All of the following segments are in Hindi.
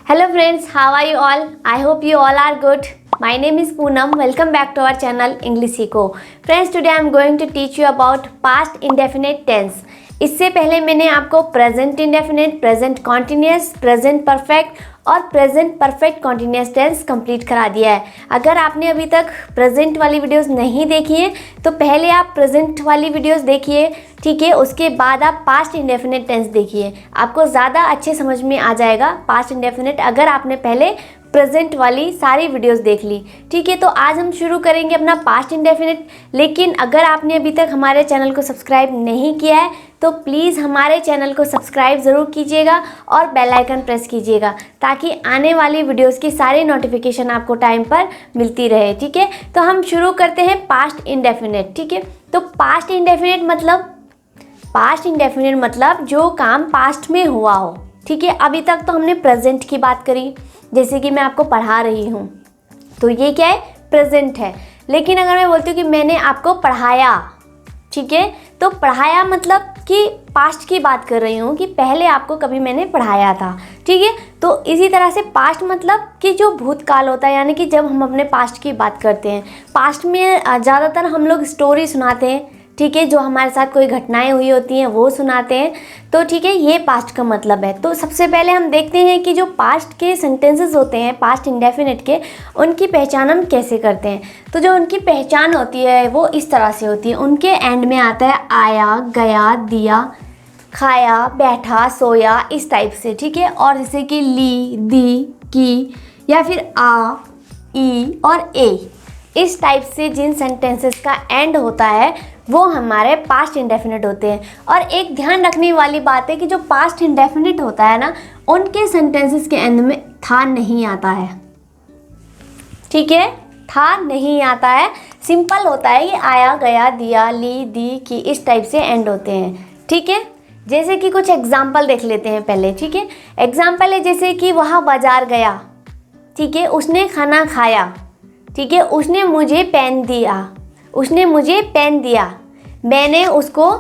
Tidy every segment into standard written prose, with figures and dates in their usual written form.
Hello friends, how are you all? I hope you all are good. My name is Poonam. Welcome back to our channel English Eco. Friends, today I am going to teach you about past indefinite tense. इससे पहले मैंने आपको present indefinite, present continuous, present perfect और present perfect continuous tense complete करा दिया है। अगर आपने अभी तक प्रेजेंट वाली वीडियोस नहीं देखी हैं तो पहले आप प्रेजेंट वाली वीडियोस देखिए, ठीक है। उसके बाद आप पास्ट इंडेफिनिट टेंस देखिए, आपको ज़्यादा अच्छे समझ में आ जाएगा पास्ट इंडेफिनिट अगर आपने पहले प्रेजेंट वाली सारी वीडियोस देख ली, ठीक है। तो आज हम शुरू करेंगे अपना पास्ट इंडेफिनिट। लेकिन अगर आपने अभी तक हमारे चैनल को सब्सक्राइब नहीं किया है तो प्लीज़ हमारे चैनल को सब्सक्राइब ज़रूर कीजिएगा और बेल आइकन प्रेस कीजिएगा ताकि आने वाली वीडियोस की सारी नोटिफिकेशन आपको टाइम पर मिलती रहे, ठीक है। तो हम शुरू करते हैं पास्ट इंडेफिनिट, ठीक है। तो पास्ट इंडेफिनिट मतलब जो काम पास्ट में हुआ हो, ठीक है। अभी तक तो हमने प्रेजेंट की बात करी, जैसे कि मैं आपको पढ़ा रही हूँ, तो ये क्या है, प्रेजेंट है। लेकिन अगर मैं बोलती हूँ कि मैंने आपको पढ़ाया, ठीक है, तो पढ़ाया मतलब कि पास्ट की बात कर रही हूँ कि पहले आपको कभी मैंने पढ़ाया था, ठीक है। तो इसी तरह से पास्ट मतलब कि जो भूतकाल होता है, यानी कि जब हम अपने पास्ट की बात करते हैं, पास्ट में ज़्यादातर हम लोग स्टोरी सुनाते हैं, ठीक है। जो हमारे साथ कोई घटनाएं हुई होती हैं वो सुनाते हैं, तो ठीक है, ये पास्ट का मतलब है। तो सबसे पहले हम देखते हैं कि जो पास्ट के सेंटेंसेस होते हैं पास्ट इंडेफिनिट के, उनकी पहचान हम कैसे करते हैं। तो जो उनकी पहचान होती है वो इस तरह से होती है, उनके एंड में आता है आया, गया, दिया, खाया, बैठा, सोया, इस टाइप से, ठीक है। और जैसे कि ली, दी, की, या फिर आ, ई और ए, इस टाइप से जिन सेंटेंसेस का एंड होता है वो हमारे पास्ट इंडेफिनिट होते हैं। और एक ध्यान रखने वाली बात है कि जो पास्ट इंडेफिनिट होता है ना, उनके सेंटेंसेस के एंड में था नहीं आता है, ठीक है। था नहीं आता है, सिंपल होता है, ये आया, गया, दिया, ली, दी, की, इस टाइप से एंड होते हैं, ठीक है। जैसे कि कुछ एग्जाम्पल देख लेते हैं पहले, ठीक है। एग्जाम्पल है जैसे कि वह बाजार गया, ठीक है, उसने खाना खाया, ठीक है, उसने मुझे पेन दिया, उसने मुझे पेन दिया, मैंने उसको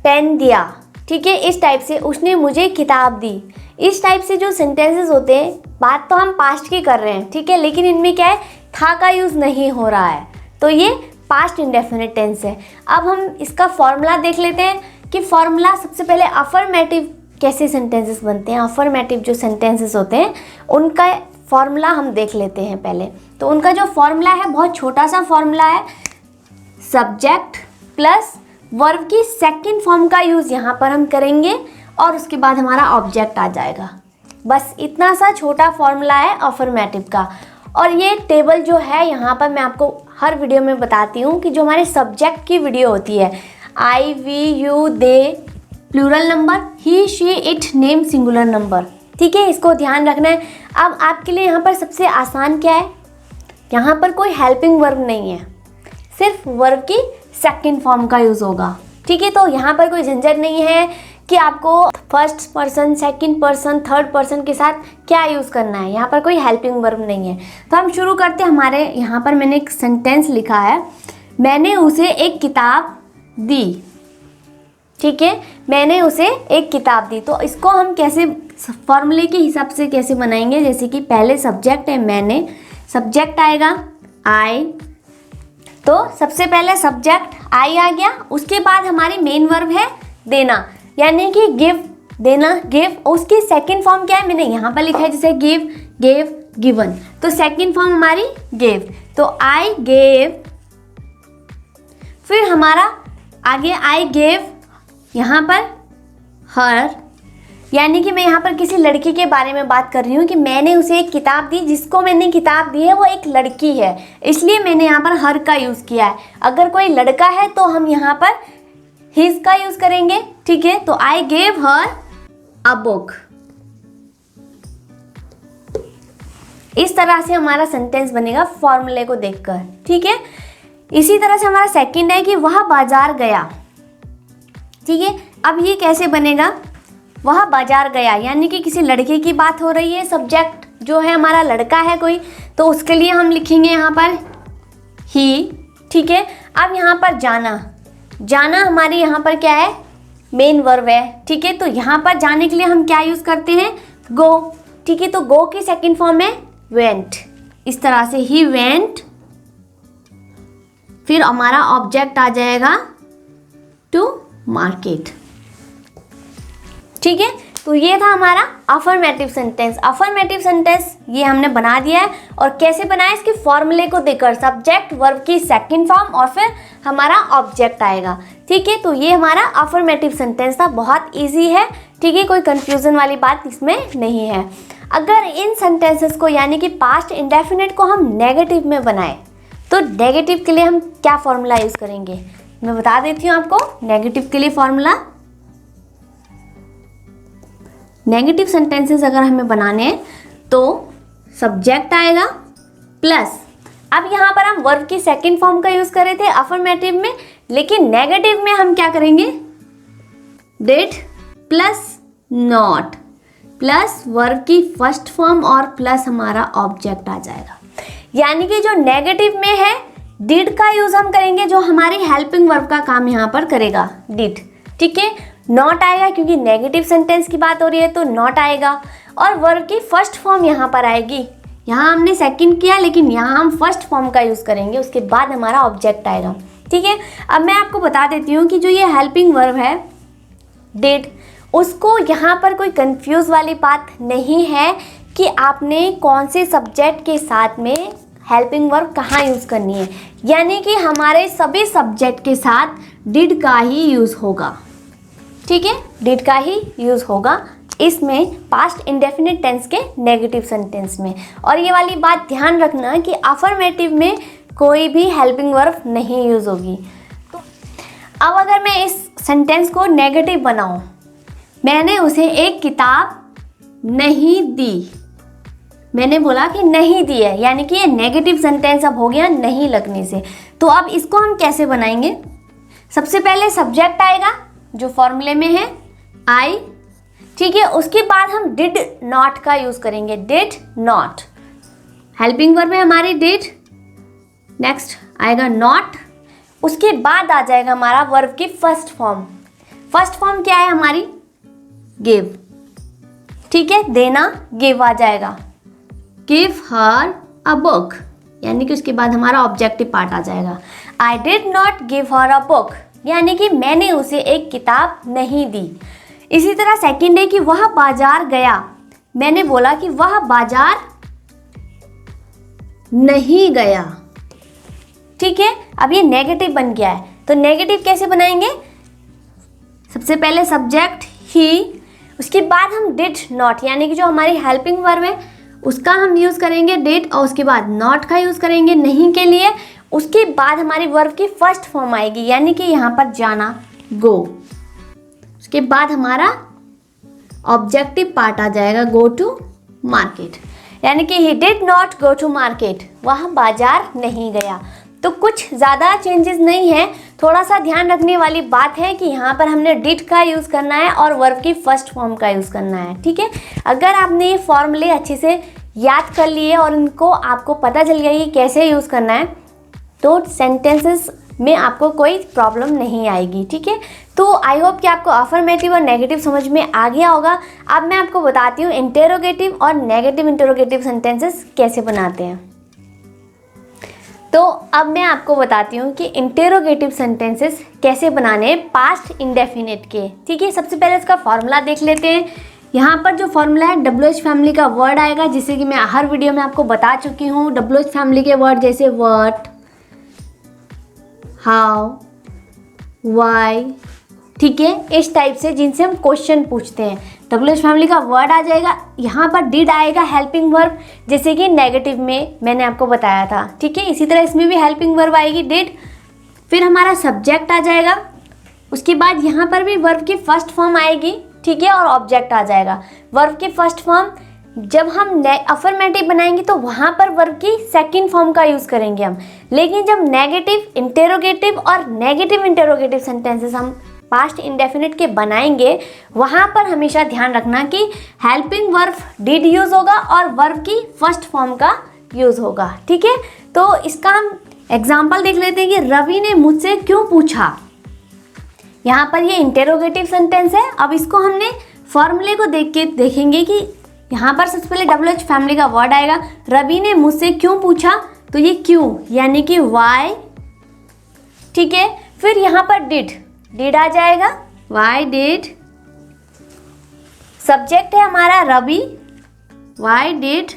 पेन दिया, ठीक है, इस टाइप से। उसने मुझे किताब दी, इस टाइप से जो सेंटेंसेस होते हैं, बात तो हम पास्ट की कर रहे हैं, ठीक है, लेकिन इनमें क्या है, था का यूज़ नहीं हो रहा है, तो ये पास्ट इंडेफिनिट टेंस है। अब हम इसका फॉर्मूला देख लेते हैं कि फॉर्मूला सबसे पहले अफर्मेटिव कैसे सेंटेंसेस बनते हैं। अफर्मेटिव जो सेंटेंसेस होते हैं उनका फॉर्मूला हम देख लेते हैं पहले। तो उनका जो फॉर्मूला है बहुत छोटा सा फॉर्मूला है, सब्जेक्ट प्लस वर्ब की सेकंड फॉर्म का यूज़ यहाँ पर हम करेंगे और उसके बाद हमारा ऑब्जेक्ट आ जाएगा। बस इतना सा छोटा फॉर्मूला है अफर्मेटिव का। और ये टेबल जो है यहाँ पर मैं आपको हर वीडियो में बताती हूँ कि जो हमारे सब्जेक्ट की वीडियो होती है, I, we, you, they plural number, he, she, it name singular number, ठीक है, इसको ध्यान रखना है। अब आपके लिए यहाँ पर सबसे आसान क्या है, यहाँ पर कोई हेल्पिंग वर्ब नहीं है, सिर्फ वर्ब की सेकंड फॉर्म का यूज़ होगा, ठीक है। तो यहाँ पर कोई झंझट नहीं है कि आपको first person, second person, third person के साथ क्या यूज़ करना है, यहाँ पर कोई हेल्पिंग वर्ब नहीं है। तो हम शुरू करते हैं। हमारे यहाँ पर मैंने एक सेंटेंस लिखा है, मैंने उसे एक किताब दी, ठीक है, मैंने उसे एक किताब दी। तो इसको हम कैसे फॉर्मूले के हिसाब से कैसे बनाएंगे, जैसे कि पहले सब्जेक्ट है मैंने, सब्जेक्ट आएगा आई, तो सबसे पहले सब्जेक्ट आई आ गया, उसके बाद हमारी मेन वर्ब है देना, यानी कि गिव, देना, गिव। उसकी सेकंड फॉर्म क्या है, मैंने यहाँ पर लिखा है जैसे गिव, गेव, गिवन, तो सेकंड फॉर्म हमारी गेव, तो आई गेव। फिर हमारा आगे आई गेव, यहाँ पर हर, यानी कि मैं यहाँ पर किसी लड़की के बारे में बात कर रही हूँ कि मैंने उसे एक किताब दी, जिसको मैंने किताब दी है वो एक लड़की है, इसलिए मैंने यहाँ पर हर का यूज़ किया है। अगर कोई लड़का है तो हम यहाँ पर हिज का यूज़ करेंगे, ठीक है। तो I gave her a book. इस तरह से हमारा सेंटेंस बनेगा फॉर्मूले को देखकर, ठीक है। इसी तरह से हमारा सेकंड है कि वह बाजार गया, ठीक है। अब ये कैसे बनेगा, वह बाजार गया, यानी कि किसी लड़के की बात हो रही है, सब्जेक्ट जो है हमारा लड़का है कोई, तो उसके लिए हम लिखेंगे यहाँ पर ही, ठीक है। अब यहाँ पर जाना, जाना हमारी यहाँ पर क्या है, मेन वर्ब है, ठीक है। तो यहाँ पर जाने के लिए हम क्या यूज़ करते हैं, गो, ठीक है। तो गो की सेकंड फॉर्म है वेंट, इस तरह से ही वेंट, फिर हमारा ऑब्जेक्ट आ जाएगा टू मार्केट, ठीक है। तो ये था हमारा अफर्मेटिव सेंटेंस। अफर्मेटिव सेंटेंस ये हमने बना दिया है, और कैसे बनाया इसके फॉर्मूले को देकर, सब्जेक्ट वर्ब की सेकंड फॉर्म और फिर हमारा ऑब्जेक्ट आएगा, ठीक है। तो ये हमारा अफर्मेटिव सेंटेंस था, बहुत इजी है, ठीक है, कोई कंफ्यूजन वाली बात इसमें नहीं है। अगर इन सेंटेंसेस को यानी कि पास्ट इंडेफिनिट को हम नेगेटिव में बनाए तो नेगेटिव के लिए हम क्या फॉर्मूला यूज करेंगे, मैं बता देती हूँ आपको। नेगेटिव के लिए फॉर्मूला, नेगेटिव सेंटेंसेस अगर हमें बनाने हैं तो सब्जेक्ट आएगा प्लस, अब यहाँ पर हम वर्ब की सेकंड फॉर्म का यूज कर रहे थे अफर्मेटिव में, लेकिन नेगेटिव में हम क्या करेंगे, did plus not plus verb की फर्स्ट फॉर्म और प्लस हमारा ऑब्जेक्ट आ जाएगा। यानी कि जो नेगेटिव में है डिड का यूज हम करेंगे, जो हमारी हेल्पिंग वर्ब का काम यहाँ पर करेगा डिड, ठीक है। नॉट आएगा क्योंकि नेगेटिव सेंटेंस की बात हो रही है तो नॉट आएगा, और वर्ब की फर्स्ट फॉर्म यहाँ पर आएगी। यहाँ हमने सेकंड किया लेकिन यहाँ हम फर्स्ट फॉर्म का यूज करेंगे, उसके बाद हमारा ऑब्जेक्ट आएगा, ठीक है। अब मैं आपको बता देती हूँ कि जो ये हेल्पिंग वर्ब है डिड, उसको यहाँ पर कोई कंफ्यूज वाली बात नहीं है कि आपने कौन से सब्जेक्ट के साथ में हेल्पिंग वर्ब कहाँ यूज करनी है, यानी कि हमारे सभी सब्जेक्ट के साथ डिड का ही यूज होगा, ठीक है, डिड का ही यूज होगा इसमें पास्ट इंडेफिनिट टेंस के नेगेटिव सेंटेंस में। और ये वाली बात ध्यान रखना कि अफर्मेटिव में कोई भी हेल्पिंग वर्ब नहीं यूज होगी। तो अब अगर मैं इस सेंटेंस को नेगेटिव बनाऊं, मैंने उसे एक किताब नहीं दी, मैंने बोला कि नहीं दी है, यानी कि ये नेगेटिव सेंटेंस अब हो गया नहीं लगने से। तो अब इसको हम कैसे बनाएंगे, सबसे पहले सब्जेक्ट आएगा जो फॉर्मूले में है आई, ठीक है। उसके बाद हम डिड नॉट का यूज करेंगे, डिड नॉट, हेल्पिंग वर्ब है हमारी डिड, नेक्स्ट आएगा नॉट, उसके बाद आ जाएगा हमारा वर्ब की फर्स्ट फॉर्म। फर्स्ट फॉर्म क्या है हमारी, गिव, ठीक है, देना, गिव आ जाएगा, गिव हर अ बुक, यानी कि उसके बाद हमारा ऑब्जेक्टिव पार्ट आ जाएगा। I did not give her a book, यानी कि मैंने उसे एक किताब नहीं दी। इसी तरह सेकंड है कि वह बाजार गया, मैंने बोला कि वह बाजार नहीं गया, ठीक है। अब ये नेगेटिव बन गया है, तो नेगेटिव कैसे बनाएंगे, सबसे पहले सब्जेक्ट ही, उसके बाद हम डिड नॉट, यानी कि जो हमारी हेल्पिंग वर्ब है उसका हम यूज़ करेंगे डिड, और उसके बाद नॉट का यूज़ करेंगे नहीं के लिए। उसके बाद हमारी वर्ब की फर्स्ट फॉर्म आएगी, यानी कि यहाँ पर जाना, गो, उसके बाद हमारा ऑब्जेक्टिव पार्ट आ जाएगा, गो टू मार्केट, यानी कि he did not go to market, वह बाजार नहीं गया। तो कुछ ज़्यादा चेंजेस नहीं है, थोड़ा सा ध्यान रखने वाली बात है कि यहाँ पर हमने डिड का यूज़ करना है और वर्ब की फर्स्ट फॉर्म का यूज़ करना है, ठीक है। अगर आपने ये फॉर्मूले अच्छे से याद कर लिए और इनको आपको पता चल गया कि कैसे यूज़ करना है, तो सेंटेंसेस में आपको कोई प्रॉब्लम नहीं आएगी, ठीक है। तो आई होप कि आपको अफर्मेटिव और नेगेटिव समझ में आ गया होगा। अब मैं आपको बताती हूँ इंटेरोगेटिव और नेगेटिव इंटेरोगेटिव सेंटेंसेस कैसे बनाते हैं। तो अब मैं आपको बताती हूँ कि इंटेरोगेटिव सेंटेंसेस कैसे बनाने हैं पास्ट इंडेफिनिट के, ठीक है। सबसे पहले इसका फॉर्मूला देख लेते हैं। यहाँ पर जो फॉर्मूला है WH फैमिली का वर्ड आएगा, जिसे कि मैं हर वीडियो में आपको बता चुकी हूँ। WH फैमिली के वर्ड जैसे व्हाट, हाउ, वाई, ठीक है, इस टाइप से जिनसे हम क्वेश्चन पूछते हैं, WH फैमिली का वर्ड आ जाएगा। यहाँ पर डिड आएगा हेल्पिंग वर्ब, जैसे कि नेगेटिव में मैंने आपको बताया था, ठीक है। इसी तरह इसमें भी हेल्पिंग वर्ब आएगी डिड, फिर हमारा सब्जेक्ट आ जाएगा, उसके बाद यहाँ पर भी वर्ब की फर्स्ट फॉर्म आएगी, ठीक है, और ऑब्जेक्ट आ जाएगा। वर्ब की फर्स्ट फॉर्म जब हम अफर्मेटिव बनाएंगे तो वहाँ पर वर्ब की सेकंड फॉर्म का यूज़ करेंगे हम, लेकिन जब नेगेटिव, इंटेरोगेटिव और नेगेटिव इंटेरोगेटिव सेंटेंसेस हम पास्ट इंडेफिनिट के बनाएंगे, वहाँ पर हमेशा ध्यान रखना कि हेल्पिंग वर्ब डिड यूज़ होगा और वर्ब की फर्स्ट फॉर्म का यूज़ होगा, ठीक है। तो इसका हम एग्जाम्पल देख लेते हैं कि रवि ने मुझसे क्यों पूछा। यहाँ पर ये इंटेरोगेटिव सेंटेंस है। अब इसको हमने फॉर्मूले को देख के देखेंगे कि यहाँ पर सबसे पहले WH फैमिली का वर्ड आएगा। रवि ने मुझसे क्यों पूछा, तो ये क्यों यानी कि वाई, ठीक है। फिर यहाँ पर डिड आ जाएगा, वाई डिड। सब्जेक्ट है हमारा Ravi, why did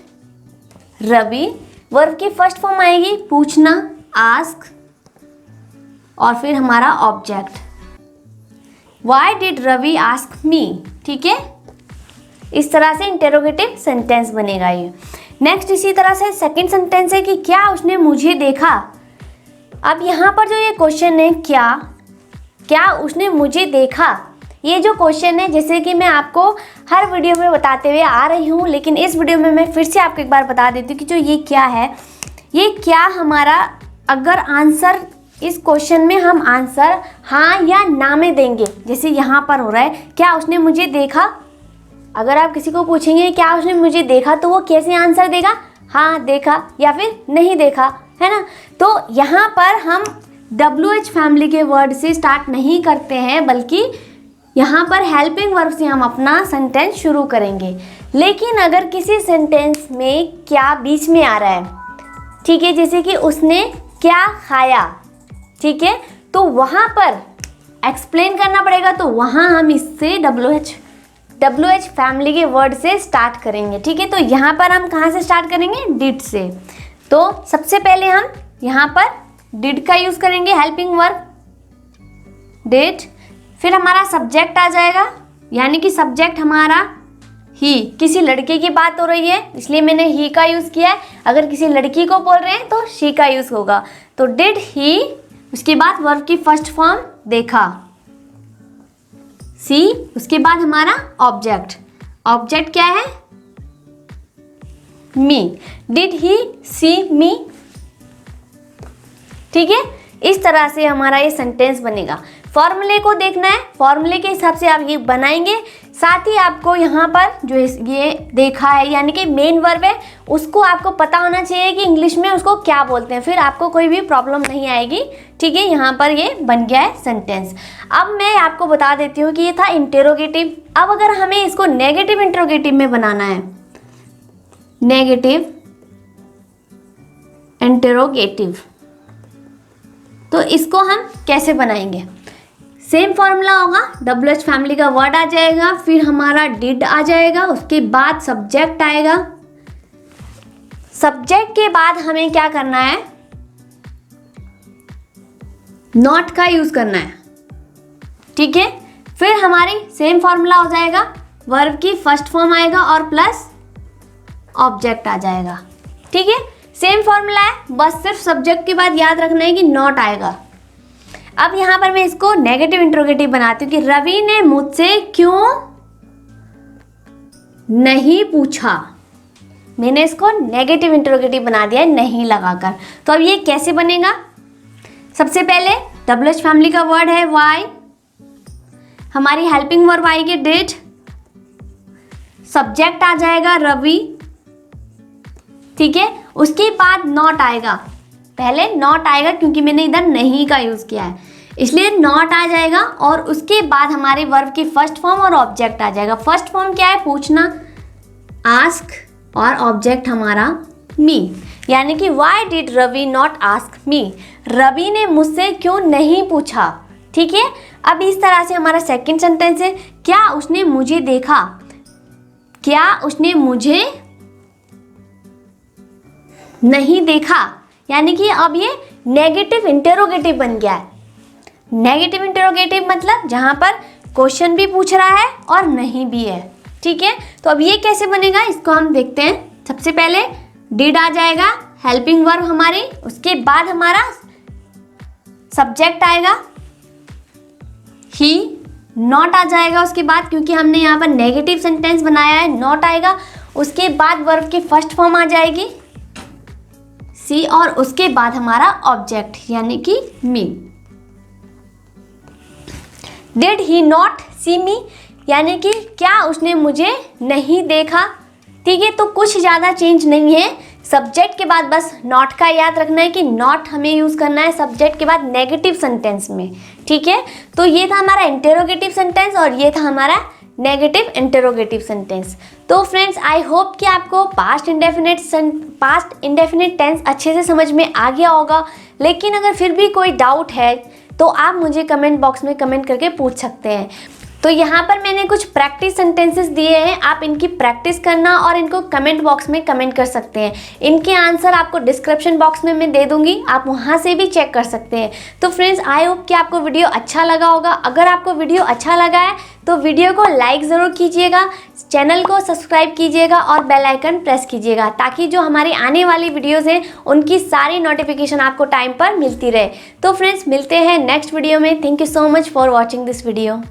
Ravi. Verb की फर्स्ट फॉर्म आएगी पूछना, आस्क, और फिर हमारा object, why did Ravi ask me, ठीक है। इस तरह से इंटेरोगेटिव सेंटेंस बनेगा ये। नेक्स्ट इसी तरह से सेकंड सेंटेंस है कि क्या उसने मुझे देखा। अब यहाँ पर जो ये क्वेश्चन है क्या उसने मुझे देखा, ये जो क्वेश्चन है जैसे कि मैं आपको हर वीडियो में बताते हुए आ रही हूँ, लेकिन इस वीडियो में मैं फिर से आपको एक बार बता देती हूँ कि जो ये क्या है, ये क्या हमारा अगर आंसर इस क्वेश्चन में हम आंसर हाँ या ना में देंगे, जैसे यहाँ पर हो रहा है क्या उसने मुझे देखा। अगर आप किसी को पूछेंगे क्या उसने मुझे देखा, तो वो कैसे आंसर देगा, हाँ देखा या फिर नहीं देखा, है ना। तो यहाँ पर हम WH फैमिली के वर्ड से स्टार्ट नहीं करते हैं, बल्कि यहाँ पर हेल्पिंग वर्ब से हम अपना सेंटेंस शुरू करेंगे। लेकिन अगर किसी सेंटेंस में क्या बीच में आ रहा है, ठीक है, जैसे कि उसने क्या खाया, ठीक है, तो वहाँ पर एक्सप्लेन करना पड़ेगा, तो वहाँ हम इससे WH फैमिली के वर्ड से स्टार्ट करेंगे, ठीक है। तो यहाँ पर हम कहाँ से स्टार्ट करेंगे, डिड से। तो सबसे पहले हम यहाँ पर डिड का यूज़ करेंगे, हेल्पिंग वर्ब डिड। फिर हमारा सब्जेक्ट आ जाएगा, यानी कि सब्जेक्ट हमारा ही, किसी लड़के की बात हो रही है इसलिए मैंने ही का यूज़ किया है। अगर किसी लड़की को बोल रहे हैं तो शी का यूज़ होगा। तो डिड ही, उसके बाद वर्ब की फर्स्ट फॉर्म देखा, सी, उसके बाद हमारा ऑब्जेक्ट क्या है, मी। डिड ही सी मी, ठीक है। इस तरह से हमारा ये सेंटेंस बनेगा। फॉर्मूले को देखना है, फॉर्मूले के हिसाब से आप ये बनाएंगे। साथ ही आपको यहाँ पर जो ये देखा है यानी कि मेन वर्ब है, उसको आपको पता होना चाहिए कि इंग्लिश में उसको क्या बोलते हैं, फिर आपको कोई भी प्रॉब्लम नहीं आएगी, ठीक है। यहाँ पर ये बन गया है सेंटेंस। अब मैं आपको बता देती हूँ कि ये था इंटेरोगेटिव। अब अगर हमें इसको नेगेटिव इंटेरोगेटिव में बनाना है, नेगेटिव इंटेरोगेटिव, तो इसको हम कैसे बनाएंगे। सेम फॉर्मूला होगा, WH फैमिली का वर्ड आ जाएगा, फिर हमारा डिड आ जाएगा, उसके बाद सब्जेक्ट आएगा। सब्जेक्ट के बाद हमें क्या करना है, नॉट का यूज करना है, ठीक है। फिर हमारी सेम फॉर्मूला हो जाएगा, वर्ब की फर्स्ट फॉर्म आएगा और प्लस ऑब्जेक्ट आ जाएगा, ठीक है। सेम फॉर्मूला है, बस सिर्फ सब्जेक्ट के बाद याद रखना है कि नॉट आएगा। अब यहाँ पर मैं इसको नेगेटिव इंट्रोगेटिव बनाती हूँ कि रवि ने मुझसे क्यों नहीं पूछा। मैंने इसको नेगेटिव इंट्रोगेटिव बना दिया है नहीं लगाकर। तो अब ये कैसे बनेगा, सबसे पहले WH फैमिली का वर्ड है वाई, हमारी हेल्पिंग वर्ब आएगी डिड, सब्जेक्ट आ जाएगा रवि, ठीक है। उसके बाद नॉट आएगा, पहले नॉट आएगा क्योंकि मैंने इधर नहीं का यूज़ किया है, इसलिए नॉट आ जाएगा। और उसके बाद हमारे वर्ब की फर्स्ट फॉर्म और ऑब्जेक्ट आ जाएगा। फर्स्ट फॉर्म क्या है, पूछना, आस्क, और ऑब्जेक्ट हमारा मी, यानी कि why did Ravi not ask me, Ravi ने मुझसे क्यों नहीं पूछा, ठीक है। अब इस तरह से हमारा सेकंड सेंटेंस है, क्या उसने मुझे देखा, क्या उसने मुझे नहीं देखा, यानी कि अब ये नेगेटिव इंटेरोगेटिव बन गया है। नेगेटिव इंटेरोगेटिव मतलब जहां पर क्वेश्चन भी पूछ रहा है और नहीं भी है, ठीक है। तो अब ये कैसे बनेगा, इसको हम देखते हैं। सबसे पहले डिड आ जाएगा, हेल्पिंग वर्ब हमारी, उसके बाद हमारा सब्जेक्ट आएगा ही, नॉट आ जाएगा उसके बाद, क्योंकि हमने यहाँ पर नेगेटिव सेंटेंस बनाया है, नॉट आएगा। उसके बाद वर्ब की फर्स्ट फॉर्म आ जाएगी सी, और उसके बाद हमारा ऑब्जेक्ट यानी कि मी। डिड ही नॉट सी मी, यानी कि क्या उसने मुझे नहीं देखा, ठीक है। तो कुछ ज़्यादा चेंज नहीं है। सब्जेक्ट के बाद बस नॉट का याद रखना है कि नॉट हमें यूज़ करना है सब्जेक्ट के बाद नेगेटिव सेंटेंस में, ठीक है। तो ये था हमारा इंटेरोगेटिव सेंटेंस और ये था हमारा नेगेटिव इंटरोगेटिव सेंटेंस। तो फ्रेंड्स आई होप कि आपको पास्ट इंडेफिनिट टेंस अच्छे से समझ में आ गया होगा। लेकिन अगर फिर भी कोई डाउट है तो आप मुझे कमेंट बॉक्स में कमेंट करके पूछ सकते हैं। तो यहाँ पर मैंने कुछ प्रैक्टिस सेंटेंसेस दिए हैं, आप इनकी प्रैक्टिस करना और इनको कमेंट बॉक्स में कमेंट कर सकते हैं। इनके आंसर आपको डिस्क्रिप्शन बॉक्स में मैं दे दूंगी, आप वहाँ से भी चेक कर सकते हैं। तो फ्रेंड्स आई होप कि आपको वीडियो अच्छा लगा होगा। अगर आपको वीडियो अच्छा लगा है तो वीडियो को लाइक ज़रूर कीजिएगा, चैनल को सब्सक्राइब कीजिएगा और बेल आइकन प्रेस कीजिएगा, ताकि जो हमारी आने वाली वीडियोज़ हैं उनकी सारी नोटिफिकेशन आपको टाइम पर मिलती रहे। तो फ्रेंड्स मिलते हैं नेक्स्ट वीडियो में। Thank you so much for watching this video.